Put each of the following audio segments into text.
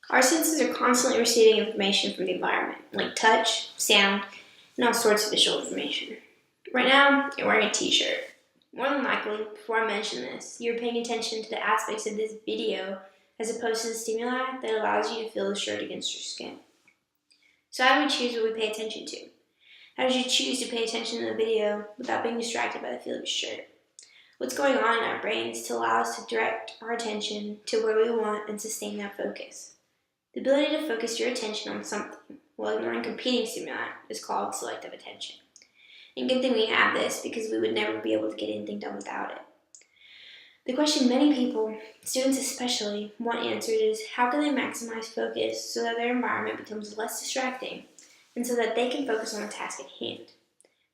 Our senses are constantly receiving information from the environment, like touch, sound, and all sorts of visual information. Right now, you're wearing a t-shirt. More than likely, before I mention this, you're paying attention to the aspects of this video as opposed to the stimuli that allows you to feel the shirt against your skin. So how do we choose what we pay attention to? How did you choose to pay attention to the video without being distracted by the feel of your shirt? What's going on in our brains to allow us to direct our attention to where we want and sustain that focus? The ability to focus your attention on something while ignoring competing stimuli is called selective attention. And good thing we have this because we would never be able to get anything done without it. The question many people, students especially, want answered is how can they maximize focus so that their environment becomes less distracting and so that they can focus on the task at hand.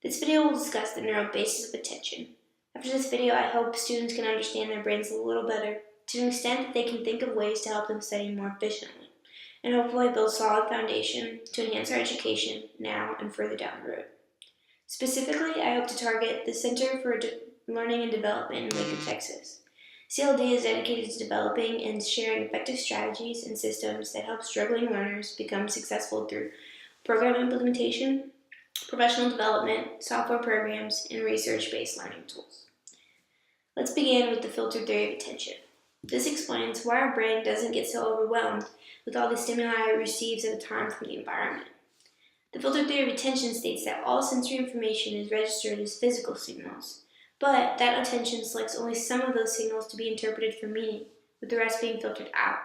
This video will discuss the neural basis of attention. After this video, I hope students can understand their brains a little better to an extent that they can think of ways to help them study more efficiently, and hopefully build a solid foundation to enhance our education now and further down the road. Specifically, I hope to target the Center for Learning and Development in Waco, Texas. CLD is dedicated to developing and sharing effective strategies and systems that help struggling learners become successful through program implementation, professional development, software programs, and research-based learning tools. Let's begin with the filter theory of attention. This explains why our brain doesn't get so overwhelmed with all the stimuli it receives at a time from the environment. The filter theory of attention states that all sensory information is registered as physical signals, but that attention selects only some of those signals to be interpreted for meaning, with the rest being filtered out.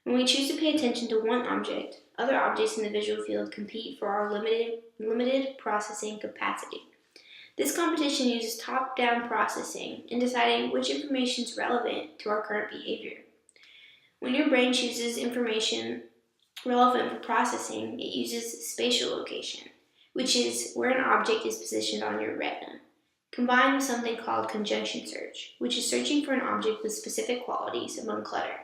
When we choose to pay attention to one object, other objects in the visual field compete for our limited processing capacity. This competition uses top-down processing in deciding which information is relevant to our current behavior. When your brain chooses information relevant for processing, it uses spatial location, which is where an object is positioned on your retina, combined with something called conjunction search, which is searching for an object with specific qualities among clutter.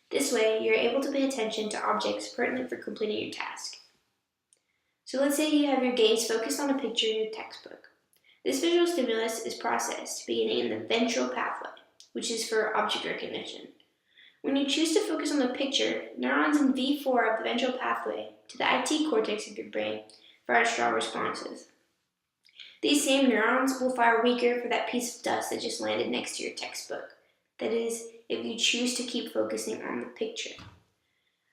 This way, you're able to pay attention to objects pertinent for completing your task. So let's say you have your gaze focused on a picture in your textbook. This visual stimulus is processed beginning in the ventral pathway, which is for object recognition. When you choose to focus on the picture, neurons in V4 of the ventral pathway to the IT cortex of your brain fire strong responses. These same neurons will fire weaker for that piece of dust that just landed next to your textbook. That is, if you choose to keep focusing on the picture.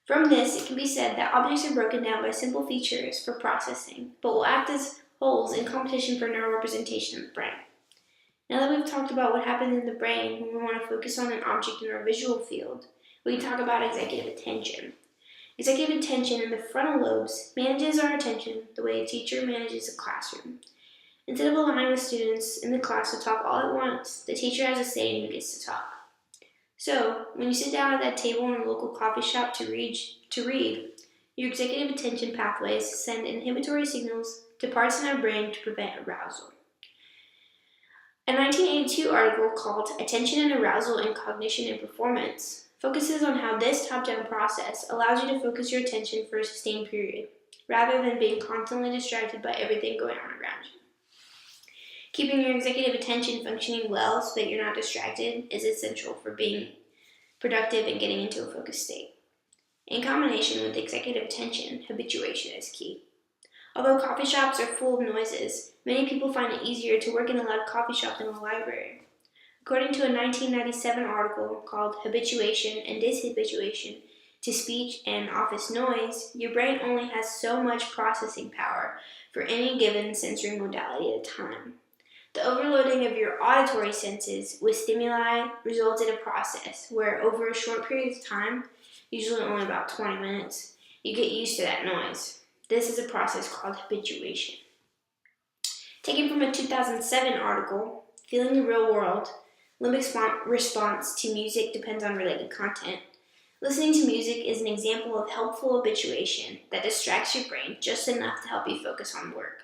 From this, it can be said that objects are broken down by simple features for processing, but will act as wholes in competition for neural representation in the brain. Now that we've talked about what happens in the brain when we want to focus on an object in our visual field, we can talk about executive attention. Executive attention in the frontal lobes manages our attention the way a teacher manages a classroom. Instead of allowing the students in the class to talk all at once, the teacher has a say and who gets to talk. So, when you sit down at that table in a local coffee shop to read, your executive attention pathways send inhibitory signals to parts in our brain to prevent arousal. A 1982 article called Attention and Arousal in Cognition and Performance focuses on how this top-down process allows you to focus your attention for a sustained period, rather than being constantly distracted by everything going on around you. Keeping your executive attention functioning well so that you're not distracted is essential for being productive and getting into a focused state. In combination with executive attention, habituation is key. Although coffee shops are full of noises, many people find it easier to work in a loud coffee shop than a library. According to a 1997 article called Habituation and Dishabituation to Speech and Office Noise, your brain only has so much processing power for any given sensory modality at a time. The overloading of your auditory senses with stimuli results in a process where over a short period of time, usually only about 20 minutes, you get used to that noise. This is a process called habituation. Taken from a 2007 article, Feeling the Real World, limbic response to music depends on related content. Listening to music is an example of helpful habituation that distracts your brain just enough to help you focus on work.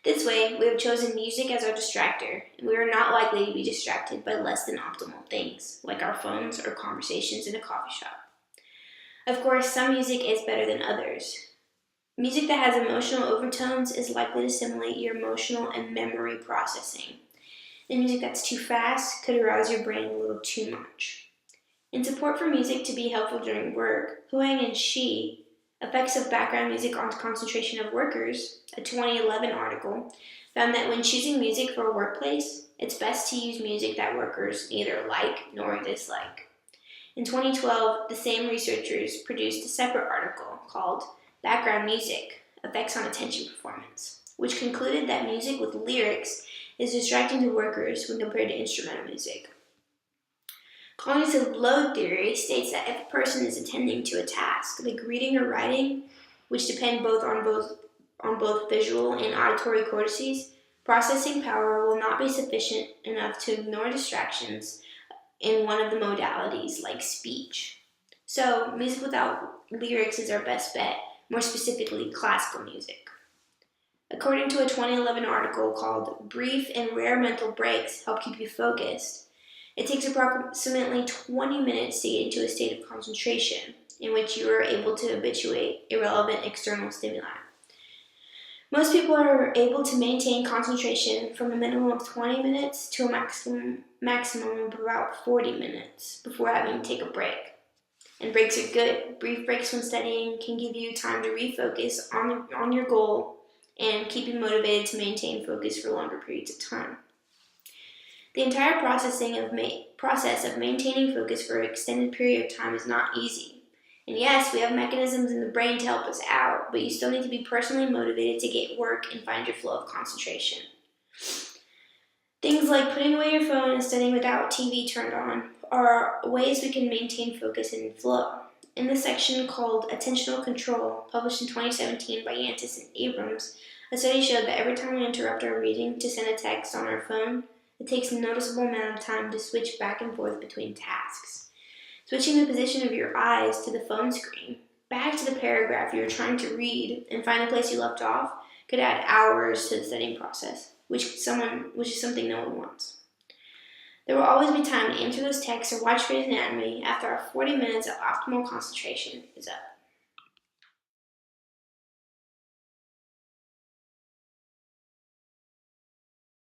This way, we have chosen music as our distractor, and we are not likely to be distracted by less than optimal things, like our phones or conversations in a coffee shop. Of course, some music is better than others. Music that has emotional overtones is likely to stimulate your emotional and memory processing. And music that's too fast could arouse your brain a little too much. In support for music to be helpful during work, Huang and Shi, Effects of Background Music on Concentration of Workers, a 2011 article, found that when choosing music for a workplace, it's best to use music that workers neither like nor dislike. In 2012, the same researchers produced a separate article called Background Music, Effects on Attention Performance, which concluded that music with lyrics is distracting to workers when compared to instrumental music. Cognitive load theory states that if a person is attending to a task, like reading or writing, which depend on both visual and auditory cortices, processing power will not be sufficient enough to ignore distractions in one of the modalities, like speech. So, music without lyrics is our best bet, more specifically, classical music. According to a 2011 article called Brief and Rare Mental Breaks Help Keep You Focused, it takes approximately 20 minutes to get into a state of concentration in which you are able to habituate irrelevant external stimuli. Most people are able to maintain concentration from a minimum of 20 minutes to a maximum of about 40 minutes before having to take a break. And breaks are good. Brief breaks when studying can give you time to refocus on your goal and keep you motivated to maintain focus for longer periods of time. The entire process of maintaining focus for an extended period of time is not easy. And yes, we have mechanisms in the brain to help us out, but you still need to be personally motivated to get work and find your flow of concentration. Things like putting away your phone and studying without TV turned on are ways we can maintain focus and flow. In the section called Attentional Control, published in 2017 by Yantis and Abrams, a study showed that every time we interrupt our reading to send a text on our phone, it takes a noticeable amount of time to switch back and forth between tasks. Switching the position of your eyes to the phone screen, back to the paragraph you are trying to read, and find the place you left off could add hours to the studying process, which is something no one wants. There will always be time to answer those texts or watch Grey's Anatomy after our 40 minutes of optimal concentration is up.